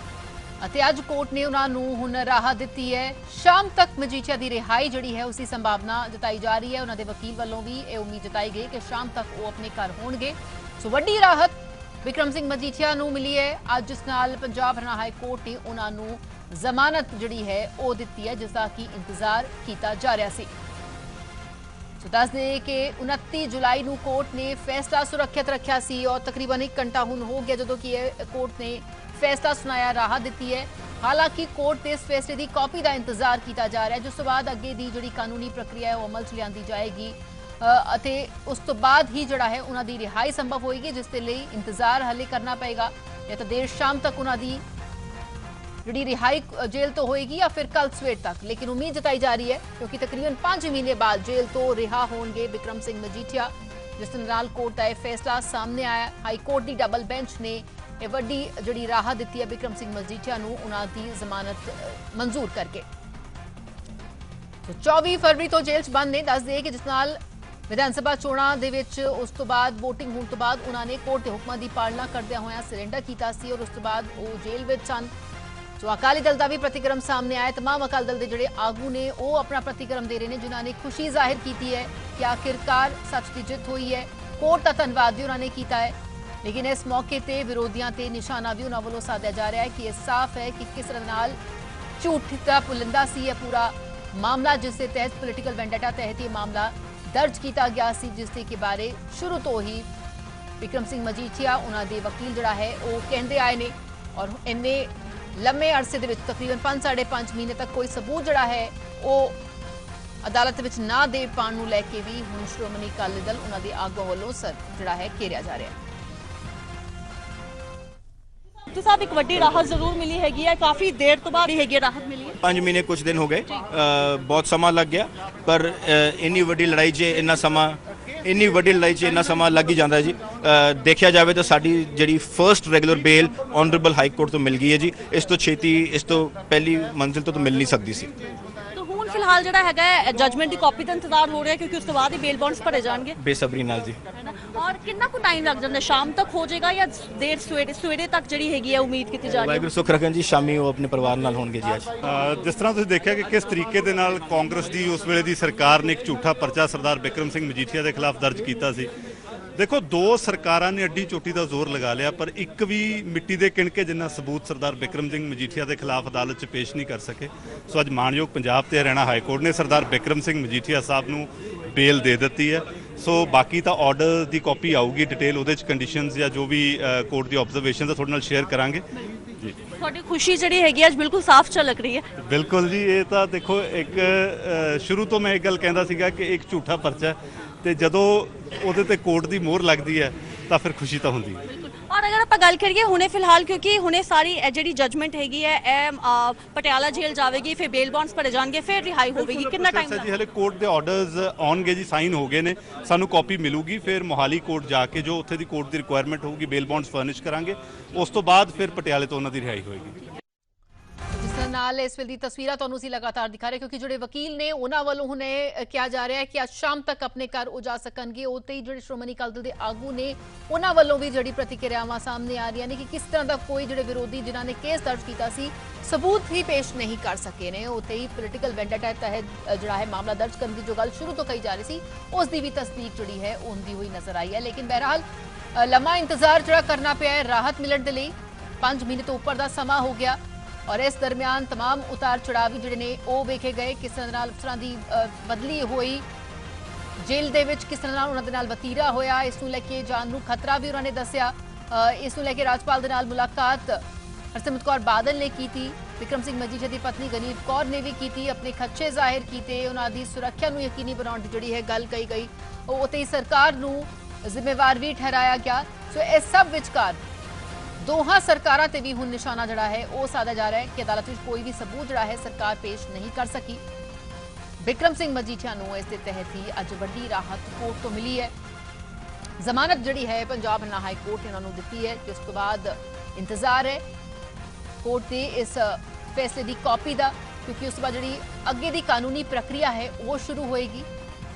ਅਤੇ ਅੱਜ ਕੋਰਟ ਨੇ ਉਹਨਾਂ ਨੂੰ ਹੁਣ ਰਾਹਤ ਦਿੱਤੀ ਹੈ। ਸ਼ਾਮ ਤੱਕ ਮਜੀਠੀਆ ਦੀ ਰਿਹਾਈ ਜਿਹੜੀ ਹੈ ਉਸ ਦੀ ਸੰਭਾਵਨਾ ਜਤਾਈ ਜਾ ਰਹੀ ਹੈ। ਉਹਨਾਂ ਦੇ ਵਕੀਲ ਵੱਲੋਂ ਵੀ ਇਹ ਉਮੀਦ ਜਤਾਈ ਗਈ ਕਿ ਸ਼ਾਮ ਤੱਕ ਉਹ ਆਪਣੇ ਘਰ ਹੋਣਗੇ। ਸੋ ਵੱਡੀ ਰਾਹਤ ਵਿਕਰਮ ਸਿੰਘ ਮਜੀਠੀਆ ਨੂੰ ਮਿਲੀ ਹੈ ਅੱਜ, ਜਿਸ ਨਾਲ ਪੰਜਾਬ ਹਰਿਆਣਾ ਹਾਈ ਕੋਰਟ ਨੇ ਉਹਨਾਂ ਨੂੰ ਜ਼ਮਾਨਤ ਜਿਹੜੀ ਹੈ ਉਹ ਦਿੱਤੀ ਹੈ, ਜਿਸ ਦਾ ਕਿ ਇੰਤਜ਼ਾਰ ਕੀਤਾ ਜਾ ਰਿਹਾ ਸੀ। ਸੋ ਦੱਸ ਦੇ ਕਿ 29 ਜੁਲਾਈ ਨੂੰ ਕੋਰਟ ਨੇ ਫੈਸਲਾ ਸੁਰੱਖਿਅਤ ਰੱਖਿਆ ਸੀ ਔਰ ਤਕਰੀਬਨ 1 ਘੰਟਾ ਹੁਣ ਹੋ ਗਿਆ ਜਦੋਂ ਕਿ ਇਹ ਕੋਰਟ ਨੇ ਫੈਸਲਾ ਸੁਣਾਇਆ, ਰਾਹਤ ਦਿੱਤੀ ਹੈ। ਹਾਲਾਂਕਿ ਕੋਰਟ ਦੇ ਇਸ ਫੈਸਲੇ ਦੀ ਕਾਪੀ ਦਾ ਇੰਤਜ਼ਾਰ ਕੀਤਾ ਜਾ ਰਿਹਾ ਹੈ, ਜਿਸ ਤੋਂ ਬਾਅਦ ਅੱਗੇ ਦੀ ਜਿਹੜੀ ਕਾਨੂੰਨੀ ਪ੍ਰਕਿਰਿਆ ਹੈ ਉਹ ਅਮਲ 'ਚ ਲਿਆਂਦੀ ਜਾਏਗੀ ਅਤੇ ਉਸ ਤੋਂ ਬਾਅਦ ਹੀ ਜਿਹੜਾ ਹੈ ਉਹਨਾਂ ਦੀ ਰਿਹਾਈ ਸੰਭਵ ਹੋਏਗੀ, ਜਿਸ ਦੇ ਲਈ ਇੰਤਜ਼ਾਰ ਹਾਲੇ ਕਰਨਾ ਪਏਗਾ। ਜਾਂ ਤਾਂ ਦੇਰ ਸ਼ਾਮ ਤੱਕ ਉਹਨਾਂ ਦੀ ਜਿਹੜੀ ਰਿਹਾਈ ਜੇਲ੍ਹ ਤੋਂ ਹੋਏਗੀ ਜਾਂ ਫਿਰ ਕੱਲ ਸਵੇਰ ਤੱਕ। ਲੇਕਿਨ ਉਮੀਦ ਜਤਾਈ ਜਾ ਰਹੀ ਹੈ ਕਿਉਂਕਿ ਤਕਰੀਬਨ 5 ਮਹੀਨੇ ਬਾਅਦ ਜੇਲ੍ਹ ਤੋਂ ਰਿਹਾ ਹੋਣਗੇ ਵਿਕਰਮ ਸਿੰਘ ਮਜੀਠੀਆ, ਜਿਸ ਨਾਲ ਕੋਰਟ ਦਾ ਇਹ ਫੈਸਲਾ ਸਾਹਮਣੇ ਆਇਆ। ਹਾਈ ਕੋਰਟ ਦੀ ਡਬਲ ਬੈਂਚ ਨੇ ਇਹ ਵੱਡੀ ਜਿਹੜੀ ਰਾਹਤ ਦਿੱਤੀ ਹੈ ਵਿਕਰਮ ਸਿੰਘ ਮਜੀਠੀਆ ਨੂੰ, ਉਹਨਾਂ ਦੀ ਜ਼ਮਾਨਤ ਮਨਜ਼ੂਰ ਕਰਕੇ। 24 ਫਰਵਰੀ ਤੋਂ ਜੇਲ੍ਹ 'ਚ ਬੰਦ ਨੇ। ਦੱਸ ਦੇ ਕਿ ਜਿਸ ਨਾਲ ਵਿਧਾਨ ਸਭਾ ਚੋਣਾਂ ਦੇ ਵਿੱਚ ਉਸ ਤੋਂ ਬਾਅਦ VOTING ਹੋਣ ਤੋਂ ਬਾਅਦ ਉਹਨਾਂ ਨੇ ਕੋਰਟ ਦੇ ਹੁਕਮਾਂ ਦੀ ਪਾਲਣਾ ਕਰਦਿਆਂ ਹੋਇਆਂ ਸਰੈਂਡਰ ਕੀਤਾ ਸੀ ਔਰ ਉਸ ਤੋਂ ਬਾਅਦ ਉਹ ਜੇਲ੍ਹ ਵਿੱਚ ਸਨ। ਸੋ ਅਕਾਲੀ ਦਲ ਦਾ ਵੀ ਪ੍ਰਤੀਕਰਮ ਸਾਹਮਣੇ ਆਇਆ। तमाम ਅਕਾਲੀ ਦਲ ਦੇ ਜਿਹੜੇ ਆਗੂ ਨੇ ਉਹ ਆਪਣਾ ਪ੍ਰਤੀਕਰਮ ਦੇ ਰਹੇ ਨੇ, ਜਿਨ੍ਹਾਂ ਨੇ ਖੁਸ਼ੀ ਜ਼ਾਹਿਰ ਕੀਤੀ ਹੈ ਕਿ ਆਖਿਰਕਾਰ ਸੱਚ ਦੀ ਜਿੱਤ ਹੋਈ ਹੈ। ਕੋਰਟ ਦਾ ਧੰਨਵਾਦ ਵੀ ਉਹਨਾਂ ਨੇ ਕੀਤਾ ਹੈ। ਲੇਕਿਨ ਇਸ ਮੌਕੇ ਤੇ ਵਿਰੋਧੀਆਂ ਤੇ ਨਿਸ਼ਾਨਾ ਵੀ ਉਹਨਾਂ ਵੱਲੋਂ ਸਾਧਿਆ ਜਾ ਰਿਹਾ ਹੈ ਕਿ ਇਹ ਸਾਫ਼ ਹੈ ਕਿ ਕਿਸ ਤਰ੍ਹਾਂ ਨਾਲ ਝੂਠ ਦਾ ਪੁਲਿੰਦਾ ਸੀ ਇਹ ਪੂਰਾ ਮਾਮਲਾ, ਜਿਸ ਦੇ ਤਹਿਤ ਪੋਲੀਟੀਕਲ ਵੈਂਡੇਟਾ ਤਹਿਤ ਇਹ ਮਾਮਲਾ ਦਰਜ ਕੀਤਾ ਗਿਆ ਸੀ, ਜਿਸ ਦੇ ਕੇ ਬਾਰੇ ਸ਼ੁਰੂ ਤੋਂ ਹੀ ਵਿਕਰਮ ਸਿੰਘ ਮਜੀਠੀਆ ਉਹਨਾਂ ਦੇ ਵਕੀਲ ਜਿਹੜਾ ਹੈ ਉਹ ਕਹਿੰਦੇ ਆਏ ਨੇ ਔਰ ਇੰਨੇ ਲੰਮੇ ਅਰਸੇ ਦੇ ਵਿੱਚ ਤਕਰੀਬਨ 5.5 ਮਹੀਨੇ ਤੱਕ ਕੋਈ ਸਬੂਤ ਜਿਹੜਾ ਹੈ ਉਹ ਅਦਾਲਤ ਵਿੱਚ ਨਾ ਦੇ ਪਾਉਣ ਨੂੰ ਲੈ ਕੇ ਵੀ ਹੁਣ ਸ਼੍ਰੋਮਣੀ ਅਕਾਲੀ ਦਲ ਉਹਨਾਂ ਦੇ ਆਗੂਆਂ ਵੱਲੋਂ ਜਿਹੜਾ ਹੈ ਘੇਰਿਆ ਜਾ ਰਿਹਾ ਹੈ। तो साहब एक वड्डी राहत जरूर मिली हैगी है, काफी देर तो बाद हैगी राहत मिली है। 5 ਮਹੀਨੇ ਕੁਝ ਦਿਨ ਹੋ ਗਏ, ਬਹੁਤ ਸਮਾਂ ਲੱਗ ਗਿਆ, ਪਰ ਇੰਨੀ ਵੱਡੀ ਲੜਾਈ 'ਚ ਇੰਨਾ ਸਮਾਂ ਲੱਗ ਹੀ ਜਾਂਦਾ ਜੀ। ਦੇਖਿਆ ਜਾਵੇ ਤਾਂ ਸਾਡੀ ਜਿਹੜੀ first regular bail honourable high court ਤੋਂ ਮਿਲ ਗਈ ਹੈ ਜੀ। ਇਸ ਤੋਂ ਛੇਤੀ, ਇਸ ਤੋਂ ਪਹਿਲੀ ਮੰਜ਼ਿਲ ਤੋਂ ਮਿਲ ਨਹੀਂ ਸਕਦੀ ਸੀ। ਹੁਣ ਫਿਲਹਾਲ ਜਿਹੜਾ ਹੈਗਾ ਜਜਮੈਂਟ ਦੀ ਕਾਪੀ ਦਾ ਇੰਤਜ਼ਾਰ ਹੋ ਰਿਹਾ ਕਿਉਂਕਿ ਉਸ ਤੋਂ ਬਾਅਦ ਹੀ ਬੇਲ ਬੌਂਡਸ ਭਰੇ ਜਾਣਗੇ ਬੇਸਬਰੀ ਨਾਲ ਜੀ। ਔਰ ਕਿੰਨਾ ਕੁ ਟਾਈਮ ਲੱਗ ਜਾਂਦਾ, ਸ਼ਾਮ ਤੱਕ ਹੋ ਜਾਏਗਾ ਜਾਂ ਦੇਰ ਸਵੇਰੇ ਤੱਕ ਜਿਹੜੀ ਹੈਗੀ ਹੈ ਉਮੀਦ ਕੀਤੀ ਜਾ ਰਹੀ ਹੈ? ਵਾਹਿਗੁਰੂ ਸੁੱਖ ਰੱਖਣ ਜੀ, ਸ਼ਾਮੀ ਉਹ ਆਪਣੇ ਪਰਿਵਾਰ ਨਾਲ ਹੋਣਗੇ ਜੀ। ਅੱਜ ਜਿਸ ਤਰ੍ਹਾਂ ਤੁਸੀਂ ਦੇਖਿਆ ਕਿ ਕਿਸ ਤਰੀਕੇ ਦੇ ਨਾਲ ਕਾਂਗਰਸ ਦੀ ਉਸ ਵੇਲੇ ਦੀ ਸਰਕਾਰ ਨੇ ਇੱਕ ਝੂਠਾ ਪਰਚਾ ਸਰਦਾਰ ਬਿਕਰਮ ਸਿੰਘ ਮਜੀਠੀਆ ਦੇ ਖਿਲਾਫ ਦਰਜ ਕੀਤਾ ਸੀ। ਦੇਖੋ, ਦੋ ਸਰਕਾਰਾਂ ਨੇ ਅੱਡੀ ਚੋਟੀ ਦਾ ਜ਼ੋਰ ਲਗਾ ਲਿਆ, ਪਰ ਇੱਕ ਵੀ ਮਿੱਟੀ ਦੇ ਕਿਣਕੇ ਜਿੰਨਾ ਸਬੂਤ ਸਰਦਾਰ ਬਿਕਰਮ ਸਿੰਘ ਮਜੀਠੀਆ ਦੇ ਖਿਲਾਫ ਅਦਾਲਤ 'ਚ ਪੇਸ਼ ਨਹੀਂ ਕਰ ਸਕੇ। ਸੋ ਅੱਜ ਮਾਣਯੋਗ ਪੰਜਾਬ ਤੇ ਹਰਿਆਣਾ ਹਾਈ ਕੋਰਟ ਨੇ ਸਰਦਾਰ ਬਿਕਰਮ ਸਿੰਘ ਮਜੀਠੀਆ ਸਾਹਿਬ ਨੂੰ ਬੇਲ ਦੇ ਦਿੱਤੀ ਹੈ। ਸੋ ਬਾਕੀ ਤਾਂ ਆਰਡਰ ਦੀ ਕਾਪੀ ਆਊਗੀ, ਡਿਟੇਲ ਉਹਦੇ 'ਚ ਕੰਡੀਸ਼ਨਸ ਜਾਂ ਜੋ ਵੀ ਕੋਰਟ ਦੀ ਆਬਜ਼ਰਵੇਸ਼ਨ ਦਾ ਤੁਹਾਡੇ ਨਾਲ ਸ਼ੇਅਰ ਕਰਾਂਗੇ ਜੀ। ਤੁਹਾਡੀ ਖੁਸ਼ੀ ਜਿਹੜੀ ਹੈਗੀ ਅੱਜ ਬਿਲਕੁਲ ਸਾਫ਼ ਝਲਕ ਰਹੀ ਹੈ। ਬਿਲਕੁਲ ਜੀ, ਇਹ ਤਾਂ ਦੇਖੋ ਇੱਕ ਸ਼ੁਰੂ ਤੋਂ ਮੈਂ ਇਹ ਗੱਲ ਕਹਿੰਦਾ ਸੀਗਾ ਕਿ ਇੱਕ ਝੂਠਾ ਪਰਚਾ ਤੇ ਜਦੋਂ ਉਹਦੇ ਤੇ ਕੋਰਟ ਦੀ ਮੋਹਰ ਲੱਗਦੀ ਹੈ ਤਾਂ ਫਿਰ ਖੁਸ਼ੀ ਤਾਂ ਹੁੰਦੀ ਹੈ। ਔਰ ਅਗਰ ਆਪਾਂ ਗੱਲ ਕਰੀਏ ਹੁਣੇ ਫਿਲਹਾਲ, ਕਿਉਂਕਿ ਹੁਣੇ ਸਾਰੀ ਜਿਹੜੀ ਜਜਮੈਂਟ ਹੈਗੀ ਹੈ ਇਹ ਪਟਿਆਲਾ ਜੇਲ੍ਹ ਜਾਵੇਗੀ, ਫਿਰ ਬੇਲ ਬੌਂਡਸ ਭਰੇ ਜਾਣਗੇ, ਫਿਰ ਰਿਹਾਈ ਹੋਵੇਗੀ, ਕਿੰਨਾ ਟਾਈਮ ਜੀ? ਹਲੇ ਕੋਰਟ ਦੇ ਆਰਡਰਸ ਆਉਣਗੇ ਜੀ, ਸਾਈਨ ਹੋ ਗਏ ਨੇ, ਸਾਨੂੰ ਕਾਪੀ ਮਿਲੂਗੀ, ਫਿਰ ਮੋਹਾਲੀ ਕੋਰਟ ਜਾ ਕੇ ਜੋ ਉੱਥੇ ਦੀ ਕੋਰਟ ਦੀ ਰਿਕੁਆਇਰਮੈਂਟ ਹੋਊਗੀ ਬੇਲ ਬੌਂਡਸ ਫਰਨਿਸ਼ ਕਰਾਂਗੇ, ਉਸ ਤੋਂ ਬਾਅਦ ਫਿਰ ਪਟਿਆਲੇ ਤੋਂ ਉਹਨਾਂ ਦੀ ਰਿਹਾਈ ਹੋਏਗੀ। ਨਾਲ ਇਸ ਵੇਲੇ ਦੀ ਤਸਵੀਰਾਂ ਤੁਹਾਨੂੰ ਅਸੀਂ ਲਗਾਤਾਰ ਦਿਖਾ ਰਹੇ ਕਿਉਂਕਿ ਜਿਹੜੇ ਵਕੀਲ ਨੇ ਉਹਨਾਂ ਵੱਲੋਂ ਹੁਣ ਇਹ ਕਿਹਾ ਜਾ ਰਿਹਾ ਹੈ ਕਿ ਅੱਜ ਸ਼ਾਮ ਤੱਕ ਆਪਣੇ ਘਰ ਉਹ ਜਾ ਸਕਣਗੇ। ਉੱਤੇ ਹੀ ਜਿਹੜੇ ਸ਼੍ਰੋਮਣੀ ਅਕਾਲੀ ਦਲ ਦੇ ਆਗੂ ਨੇ ਉਹਨਾਂ ਵੱਲੋਂ ਵੀ ਜਿਹੜੀ ਪ੍ਰਤੀਕਿਰਿਆਵਾਂ ਸਾਹਮਣੇ ਆ ਰਹੀਆਂ ਨੇ ਕਿ ਕਿਸ ਤਰ੍ਹਾਂ ਦਾ ਕੋਈ ਜਿਹੜੇ ਵਿਰੋਧੀ ਜਿਨ੍ਹਾਂ ਨੇ ਕੇਸ ਦਰਜ ਕੀਤਾ ਸੀ ਸਬੂਤ ਹੀ ਪੇਸ਼ ਨਹੀਂ ਕਰ ਸਕੇ ਨੇ। ਉੱਤੇ ਹੀ ਪੋਲੀਟੀਕਲ ਵੈਂਡੇਟਾ ਤਹਿਤ ਜਿਹੜਾ ਹੈ ਮਾਮਲਾ ਦਰਜ ਕਰਨ ਦੀ ਜੋ ਗੱਲ ਸ਼ੁਰੂ ਤੋਂ ਕਹੀ ਜਾ ਰਹੀ ਸੀ ਉਸ ਦੀ ਵੀ ਤਸਦੀਕ ਜਿਹੜੀ ਹੈ ਉਹ ਹੁੰਦੀ ਹੋਈ ਨਜ਼ਰ ਆਈ ਹੈ। ਲੇਕਿਨ ਬਹਰਹਾਲ ਲੰਮਾ ਇੰਤਜ਼ਾਰ ਜਿਹੜਾ ਕਰਨਾ ਪਿਆ ਹੈ ਰਾਹਤ ਮਿਲਣ ਦੇ ਲਈ। 5 ਮਹੀਨੇ ਤੋਂ ਉੱਪਰ ਦਾ ਸਮਾਂ ਹੋ ਗਿਆ ਔਰ ਇਸ ਦਰਮਿਆਨ तमाम ਉਤਾਰ ਚੜਾਵ ਜਿਹੜੇ ਨੇ ਉਹ ਵੇਖੇ ਗਏ। ਕਿਸ ਤਰ੍ਹਾਂ ਨਾਲ ਅਫਸਰਾਂ ਦੀ ਬਦਲੀ ਹੋਈ ਜੇਲ੍ਹ ਦੇ ਵਿੱਚ, ਕਿਸ ਤਰ੍ਹਾਂ ਨਾਲ ਉਹਨਾਂ ਦੇ ਨਾਲ ਵਤੀਰਾ ਹੋਇਆ, ਇਸ ਨੂੰ ਲੈ ਕੇ ਜਾਨ ਨੂੰ ਖਤਰਾ ਵੀ ਉਹਨਾਂ ਨੇ ਦੱਸਿਆ। ਇਸ ਨੂੰ ਲੈ ਕੇ ਰਾਜਪਾਲ ਦੇ ਨਾਲ ਮੁਲਾਕਾਤ ਹਰਸਿਮਰਤ ਕੌਰ ਬਾਦਲ ਨੇ ਕੀਤੀ, ਵਿਕਰਮ ਸਿੰਘ ਮਜੀਠੀਆ ਦੀ ਪਤਨੀ ਗਨੀਤ ਕੌਰ ਨੇ ਵੀ ਕੀਤੀ, ਆਪਣੇ ਖਦਸ਼ੇ ਜ਼ਾਹਿਰ ਕੀਤੇ, ਉਹਨਾਂ ਦੀ ਸੁਰੱਖਿਆ ਨੂੰ ਯਕੀਨੀ ਬਣਾਉਣ ਦੀ ਜਿਹੜੀ ਹੈ ਗੱਲ ਕਹੀ ਗਈ। ਉੱਤੇ ਹੀ ਸਰਕਾਰ ਨੂੰ ਜ਼ਿੰਮੇਵਾਰ ਵੀ ਠਹਿਰਾਇਆ ਗਿਆ। ਸੋ ਇਸ ਸਭ ਵਿਚਕਾਰ ਦੋਹਾਂ ਸਰਕਾਰਾਂ ਤੇ ਵੀ ਹੁਣ ਨਿਸ਼ਾਨਾ ਜਿਹੜਾ ਹੈ ਉਹ ਸਾਧਿਆ ਜਾ ਰਿਹਾ ਹੈ ਕਿ ਅਦਾਲਤ ਵਿੱਚ ਕੋਈ ਵੀ ਸਬੂਤ ਜਿਹੜਾ ਹੈ ਸਰਕਾਰ ਪੇਸ਼ ਨਹੀਂ ਕਰ ਸਕੀ। ਬਿਕਰਮ ਸਿੰਘ ਮਜੀਠੀਆ ਨੂੰ ਇਸ ਦੇ ਤਹਿਤ ਹੀ ਅੱਜ ਵੱਡੀ ਰਾਹਤ ਕੋਰਟ ਤੋਂ ਮਿਲੀ ਹੈ। ਜ਼ਮਾਨਤ ਜਿਹੜੀ ਹੈ ਪੰਜਾਬ ਹਰਿਆਣਾ ਹਾਈ ਕੋਰਟ ਨੇ ਉਹਨਾਂ ਨੂੰ ਦਿੱਤੀ ਹੈ, ਜਿਸ ਤੋਂ ਬਾਅਦ ਇੰਤਜ਼ਾਰ ਹੈ ਕੋਰਟ ਦੇ ਇਸ ਫੈਸਲੇ ਦੀ ਕਾਪੀ ਦਾ, ਕਿਉਂਕਿ ਉਸ ਤੋਂ ਬਾਅਦ ਜਿਹੜੀ ਅੱਗੇ ਦੀ ਕਾਨੂੰਨੀ ਪ੍ਰਕਿਰਿਆ ਹੈ ਉਹ ਸ਼ੁਰੂ ਹੋਏਗੀ,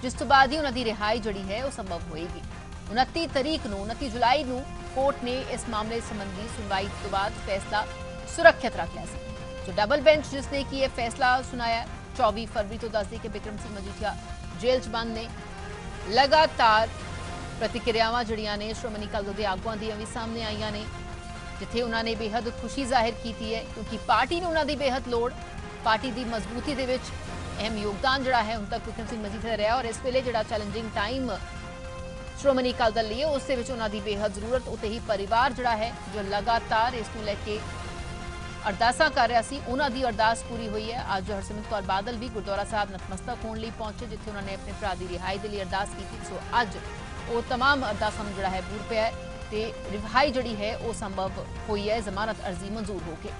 ਜਿਸ ਤੋਂ ਬਾਅਦ ਹੀ ਉਹਨਾਂ ਦੀ ਰਿਹਾਈ ਜਿਹੜੀ ਹੈ ਉਹ ਸੰਭਵ ਹੋਏਗੀ। 29 ਜੁਲਾਈ ਨੂੰ ਕੋਰਟ ਨੇ ਇਸ ਮਾਮਲੇ ਸੰਬੰਧੀ ਸੁਣਵਾਈ ਤੋਂ ਬਾਅਦ ਫੈਸਲਾ ਸੁਰੱਖਿਅਤ ਰੱਖ ਲਿਆ ਸੀ। ਜੋ ਡਬਲ ਬੈਂਚ ਜਿਸਨੇ ਕਿ ਇਹ ਫੈਸਲਾ ਸੁਣਾਇਆ 24 ਫਰਵਰੀ ਤੋਂ ਦੱਸਦੀ ਕਿ ਬਿਕਰਮ ਸਿੰਘ ਮਜੀਠੀਆ ਜੇਲ੍ਹ 'ਚ ਬੰਦ ਨੇ। ਲਗਾਤਾਰ ਪ੍ਰਤੀਕਿਰਿਆਵਾਂ ਜਿਹੜੀਆਂ ਨੇ ਸ਼੍ਰੋਮਣੀ ਅਕਾਲੀ ਦਲ ਦੇ ਆਗੂਆਂ ਦੀਆਂ ਵੀ ਸਾਹਮਣੇ ਆਈਆਂ ਨੇ, ਜਿੱਥੇ ਉਹਨਾਂ ਨੇ ਬੇਹੱਦ ਖੁਸ਼ੀ ਜ਼ਾਹਿਰ ਕੀਤੀ ਹੈ ਕਿਉਂਕਿ ਪਾਰਟੀ ਨੂੰ ਉਹਨਾਂ ਦੀ ਬੇਹੱਦ ਲੋੜ, ਪਾਰਟੀ ਦੀ ਮਜ਼ਬੂਤੀ ਦੇ ਵਿੱਚ ਅਹਿਮ ਯੋਗਦਾਨ ਜਿਹੜਾ ਹੈ ਹੁਣ ਤੱਕ ਬਿਕਰਮ ਸਿੰਘ ਮਜੀਠੀਆ ਦਾ ਰਿਹਾ ਔਰ ਇਸ ਵੇਲੇ ਜਿਹੜਾ ਚੈਲੰਜਿੰਗ ਟਾਈਮ ਸ਼੍ਰੋਮਣੀ ਅਕਾਲੀ ਦਲ ਲਈ ਉਸ ਦੇ ਵਿੱਚ ਉਹਨਾਂ ਦੀ ਬੇਹੱਦ ਜ਼ਰੂਰਤ, ਉੱਤੇ ਹੀ ਪਰਿਵਾਰ ਜਿਹੜਾ ਹੈ ਜੋ ਲਗਾਤਾਰ ਇਸ ਨੂੰ ਲੈ ਕੇ ਅਰਦਾਸਾਂ ਕਰ ਰਿਹਾ ਸੀ, ਉਹਨਾਂ ਦੀ ਅਰਦਾਸ ਪੂਰੀ ਹੋਈ ਹੈ। ਅੱਜ ਹਰਸਿਮਰਤ ਕੌਰ ਬਾਦਲ ਵੀ ਗੁਰਦੁਆਰਾ ਸਾਹਿਬ ਨਤਮਸਤਕ ਹੋਣ ਲਈ ਪਹੁੰਚੇ, ਜਿੱਥੇ ਉਹਨਾਂ ਨੇ ਆਪਣੇ ਭਰਾ ਦੀ ਰਿਹਾਈ ਦੇ ਲਈ ਅਰਦਾਸ ਕੀਤੀ। ਸੋ ਅੱਜ ਉਹ तमाम ਅਰਦਾਸਾਂ ਨੂੰ ਜਿਹੜਾ ਹੈ ਬੂਰ ਪਿਆ ਹੈ ਤੇ ਰਿਹਾਈ ਜਿਹੜੀ ਹੈ ਉਹ ਸੰਭਵ ਹੋਈ ਹੈ ਜ਼ਮਾਨਤ ਅਰਜ਼ੀ ਮਨਜ਼ੂਰ ਹੋ ਕੇ।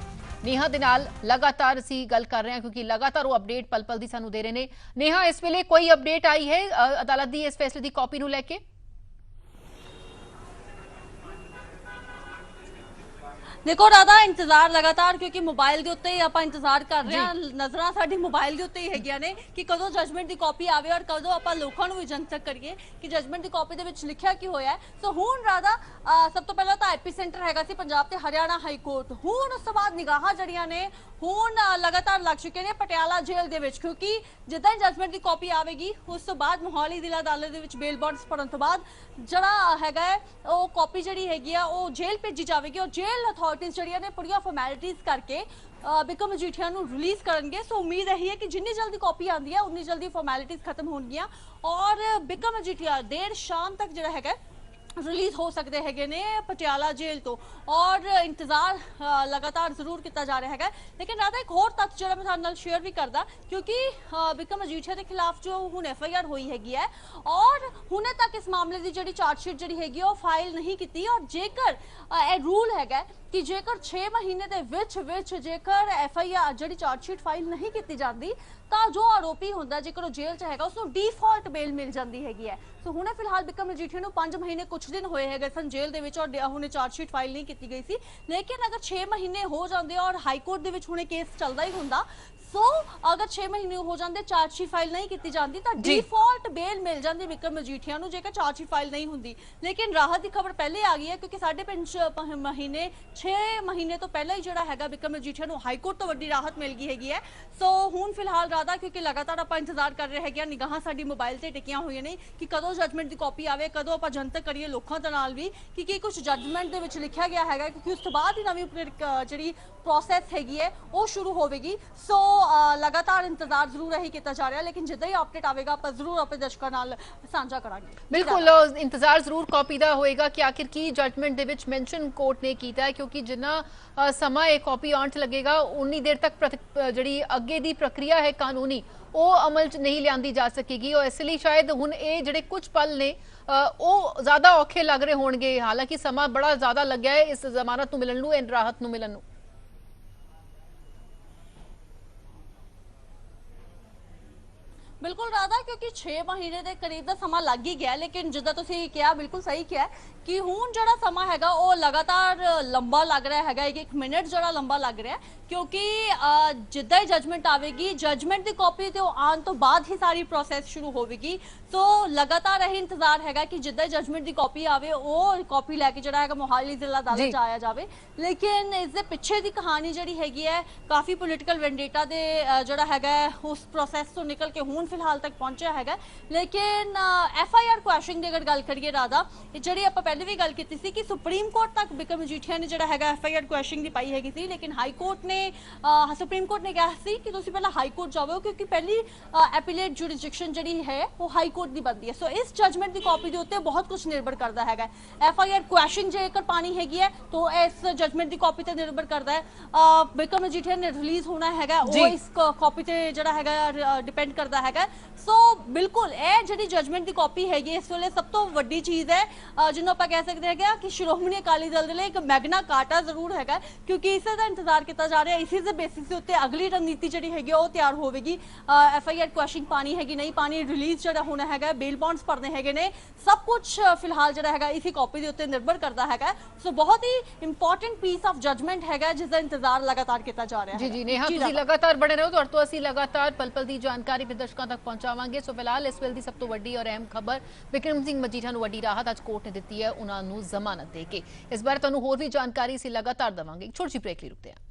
ਨੇਹਾ ਦੇ ਨਾਲ ਲਗਾਤਾਰ ਅਸੀਂ ਗੱਲ ਕਰ ਰਹੇ ਹਾਂ ਕਿਉਂਕਿ ਲਗਾਤਾਰ ਉਹ ਅਪਡੇਟ ਪਲ ਪਲ ਦੀ ਸਾਨੂੰ ਦੇ ਰਹੇ ਨੇ। ਨੇਹਾ, ਇਸ ਵੇਲੇ ਕੋਈ ਅਪਡੇਟ ਆਈ ਹੈ ਅਦਾਲਤ ਦੀ ਇਸ ਫੈਸਲੇ ਦੀ ਕਾਪੀ ਨੂੰ ਲੈ ਕੇ? देखो राधा इंतजार लगातार क्योंकि मोबाइल के उत्ते ही आप इंतजार कर रहे हैं, नजर साडी मोबाइल के उत्ते ही हैगियां ने कि कदों जजमेंट की कॉपी आवे और कदों आप लोगों को भी जनतक करिए कि जजमेंट की कॉपी दे विच लिखिया की होया है। सो हुण राधा सब तो पहला तो एपी सेंटर हैगा सी पंजाब ते हरियाणा हाई कोर्ट, हुण उस तो बाद निगाहां जड़ियां ने हुण लगातार लग चुके ने पटियाला जेल दे विच, क्योंकि जिद्दां ही जजमेंट की कॉपी आवेगी उस तो बाद मोहाली जिला अदालत दे विच बेल बॉन्ड्स पढ़न तो बाद जड़ा हैगा वो कॉपी जड़ी हैगी आ वो जेल भेजी जाएगी और जेल अथॉरिटीज जड़ियां ने पूरी फॉर्मैलिटीज करके बिकरम मजीठिया नूं रिलीज करनगे। सो उम्मीद यही है कि जिन्नी जल्दी कॉपी आती है उन्नी जल्दी फॉर्मैलिटीज खत्म होणगियां और बिकरम मजीठिया देर शाम तक जिहड़ा हैगा रिलीज हो सकते हैं ने पटियाला जेल तो, और इंतजार लगातार जरूर किया जा रहा है। लेकिन राधा एक होर तथ्य जो मैं तुहाडे नाल शेयर भी करदा, क्योंकि बिकरम मजीठिया के खिलाफ जो हुण FIR हुई हैगी है और हुणे तक इस मामले की जिहड़ी चार्जशीट जिहड़ी हैगी वो फाइल नहीं की, और जेकर रूल हैगा कि जेकर 6 महीने दे विच जेकर FIR जिहड़ी चार्जशीट फाइल नहीं की जाती तो जो आरोपी होंदा जेकर वो जेल च हैगा उसनूं डिफॉल्ट बेल मिल जाती हैगी है। सो हुणे फिलहाल बिकरम मजीठिया नूं 5 महीने कुछ दिन होए हैगे सन जेल दे विच और हुणे चार्जशीट फाइल नहीं की गई सी, लेकिन अगर 6 महीने हो जाते और हाई कोर्ट दे विच हुणे केस चलदा ही हुंदा, सो अगर 6 महीने हो जाते चार्जशीट फाइल नहीं की जाती तो डिफॉल्ट बेल मिल जाती बिकरम मजीठिया नूं जेकर चार्जशीट फाइल नहीं हुंदी। लेकिन राहत की खबर पहले आ गई है क्योंकि 6.5 महीने 6 महीने तो पहले ही जिहड़ा हैगा बिकरम मजीठिया नूं हाई कोर्ट तो वड्डी राहत मिल गई हैगी है। सो हुण फिलहाल राधा क्योंकि लगातार आप इंतजार कर रहे हैं, निगाहां साडी मोबाइल से टिकियां हुई ने कि कदों जजमेंट की कॉपी आवे, कदों आप जनतक करिए लोगों के नाल भी कि कुछ जजमेंट दे विच लिखिया गया है, क्योंकि उस तो बाद ही नवीं जिहड़ी प्रोसैस हैगी है वो शुरू होवेगी। सो लगातार इंतजार जरूर यही किया जा रहा है, लेकिन जिद्दां ही अपडेट आवेगा आप जरूर अपने दर्शकों नाल साझा करांगे। बिल्कुल इंतजार जरूर कॉपी दा होएगा कि आखिर की जजमेंट दे विच मेंशन कोर्ट ने कीता है, क्योंकि जिन्ना समा एक कॉपी आउण च लगेगा उन्नी देर तक जिहड़ी अगे दी प्रक्रिया है कानूनी वो अमल च नहीं लियांदी जा सकेगी और इसलिए शायद हुण ये जिहड़े कुछ पल ने वो ज्यादा औखे लग रहे होणगे। हालांकि समा बड़ा ज्यादा लग्या है इस जमानत नूं मिलण नूं, इन राहत नूं मिलण नूं। बिल्कुल राधा क्योंकि 6 महीने के करीब का समा लग ही गया, लेकिन जिदा तुसीं कहा बिल्कुल सही किया कि हुण जिहड़ा समा हैगा वो लगातार लंबा लग रहा हैगा, एक मिनट जिहड़ा लंबा लग रहा है क्योंकि जिद्दां ही जजमेंट आवेगी जजमेंट की कॉपी तो आने तो बाद ही सारी प्रोसैस शुरू होगी। तो लगातार यही इंतजार हैगा कि जिद्दां ही जजमेंट की कॉपी आवे वो कॉपी लैके जिहड़ा हैगा मोहाली जिला अदालत जाया जाए। लेकिन इस दे पिछे की कहानी जिहड़ी हैगी है काफ़ी पोलिटिकल वेंडेटा दे जिहड़ा हैगा उस प्रोसैस तो निकल के हुण फिलहाल तक पहुंचा हैगा। लेकिन FIR क्वैशिंग की अगर गल करिए राधा जिहड़ी आपां पहले भी गल कीती सी कि सुप्रीम कोर्ट तक बिकरम मजीठिया ने जिहड़ा हैगा FIR क्वैशिंग की पाई हैगी सी, लेकिन हाई कोर्ट ने ਸੁਪਰੀਮ ਕੋਰਟ ਨੇ ਕਿਹਾ ਸੀ ਕਿ ਤੁਸੀਂ ਪਹਿਲਾਂ ਹਾਈ ਕੋਰਟ ਜਾਵੋ, ਕਿਉਂਕਿ ਪਹਿਲੀ ਐਪੀਲੇਟ ਜੁਰਿਸਡਿਕਸ਼ਨ ਜਿਹੜੀ ਹੈ ਉਹ ਹਾਈ ਕੋਰਟ ਦੀ ਬਣਦੀ ਹੈ। ਸੋ ਇਸ ਜਜਮੈਂਟ ਦੀ ਕਾਪੀ ਦੇ ਉੱਤੇ ਬਹੁਤ ਕੁਝ ਨਿਰਭਰ ਕਰਦਾ ਹੈਗਾ। FIR ਕੁਐਸ਼ਨ ਜੇਕਰ ਪਾਣੀ ਹੈਗੀ ਹੈ ਤਾਂ ਇਸ ਜਜਮੈਂਟ ਦੀ ਕਾਪੀ ਤੇ ਨਿਰਭਰ ਕਰਦਾ ਹੈ। ਬਿਕਰਮ ਮਜੀਠੀਆ ਨੇ ਰਿਲੀਜ਼ ਹੋਣਾ ਹੈਗਾ, ਉਹ ਇਸ ਕਾਪੀ ਤੇ ਜਿਹੜਾ ਹੈਗਾ ਡਿਪੈਂਡ ਕਰਦਾ ਹੈਗਾ। ਸੋ ਬਿਲਕੁਲ ਇਹ ਜਿਹੜੀ ਜਜਮੈਂਟ ਦੀ ਕਾਪੀ ਹੈਗੀ ਇਸ ਵੇਲੇ ਸਭ ਤੋਂ ਵੱਡੀ ਚੀਜ਼ ਹੈ, ਜਿਹਨੂੰ ਆਪਾਂ ਕਹਿ ਸਕਦੇ ਹੈਗੇ ਕਿ ਸ਼੍ਰੋਮਣੀ ਅਕਾਲੀ ਦਲ ਦੇ ਲਈ ਇੱਕ ਮੈਗਨਾ ਕਾਰਟਾ ਜ਼ਰੂਰ ਹੈਗਾ, ਕਿਉਂਕਿ ਇਸੇ ਦਾ ਇੰਤਜ਼ਾਰ ਕੀਤਾ ਜਾ ਰਿਹਾ। ਇਸੇ ਦੇ ਬੇਸਿਸ ਦੇ ਉੱਤੇ ਅਗਲੀ ਰਣਨੀਤੀ ਜਿਹੜੀ ਹੈਗੀ ਉਹ ਤਿਆਰ ਹੋਵੇਗੀ। FIR ਕੁਐਸ਼ਨ ਪਾਣੀ ਹੈਗੀ ਨਹੀਂ ਪਾਣੀ, ਰਿਲੀਜ਼ ਜਿਹੜਾ ਹੋਣਾ ਹੈਗਾ, ਬੇਲ ਬੌਂਡਸ ਭਰਨੇ ਹੈਗੇ ਨੇ, ਸਭ ਕੁਝ ਫਿਲਹਾਲ ਜਿਹੜਾ ਹੈਗਾ ਇਸੇ ਕਾਪੀ ਦੇ ਉੱਤੇ ਨਿਰਭਰ ਕਰਦਾ ਹੈਗਾ। ਸੋ ਬਹੁਤ ਹੀ ਇੰਪੋਰਟੈਂਟ ਪੀਸ ਆਫ ਜਜਮੈਂਟ ਹੈਗਾ ਜਿਸ ਦਾ ਇੰਤਜ਼ਾਰ ਲਗਾਤਾਰ ਕੀਤਾ ਜਾ ਰਿਹਾ ਹੈ। ਜੀ ਨੇਹਾ, ਤੁਸੀਂ ਲਗਾਤਾਰ ਬਣੇ ਰਹੋ, ਤੁਹਾਡੇ ਤੋਂ ਅਸੀਂ ਲਗਾਤਾਰ ਪਲ-ਪਲ ਦੀ ਜਾਣਕਾਰੀ ਵੀ ਦਰਸ਼ਕਾਂ ਤੱਕ ਪਹੁੰਚਾਵਾਂਗੇ। ਸੋ ਫਿਲਹਾਲ ਇਸ ਵੇਲੇ ਦੀ ਸਭ ਤੋਂ ਵੱਡੀ ਔਰ ਅਹਿਮ ਖਬਰ, ਬਿਕਰਮ ਸਿੰਘ ਮਜੀਠੀਆ ਨੂੰ ਵੱਡੀ ਰਾਹਤ ਅੱਜ ਕੋਰਟ ਨੇ ਦਿੱਤੀ ਹੈ, ਉਹਨਾਂ ਨੂੰ ਜ਼ਮਾਨਤ ਦੇ ਕੇ। ਇਸ ਬਾਰੇ ਤੁਹਾਨੂੰ ਹੋਰ ਵੀ ਜਾਣਕਾਰੀ ਅਸੀਂ ਲਗਾਤਾਰ ਦੇਵਾਂਗੇ। ਛੋਟੀ ਜਿਹੀ ਬ੍ਰੇਕ ਲਈ ਰੁਕਦੇ ਹਾਂ।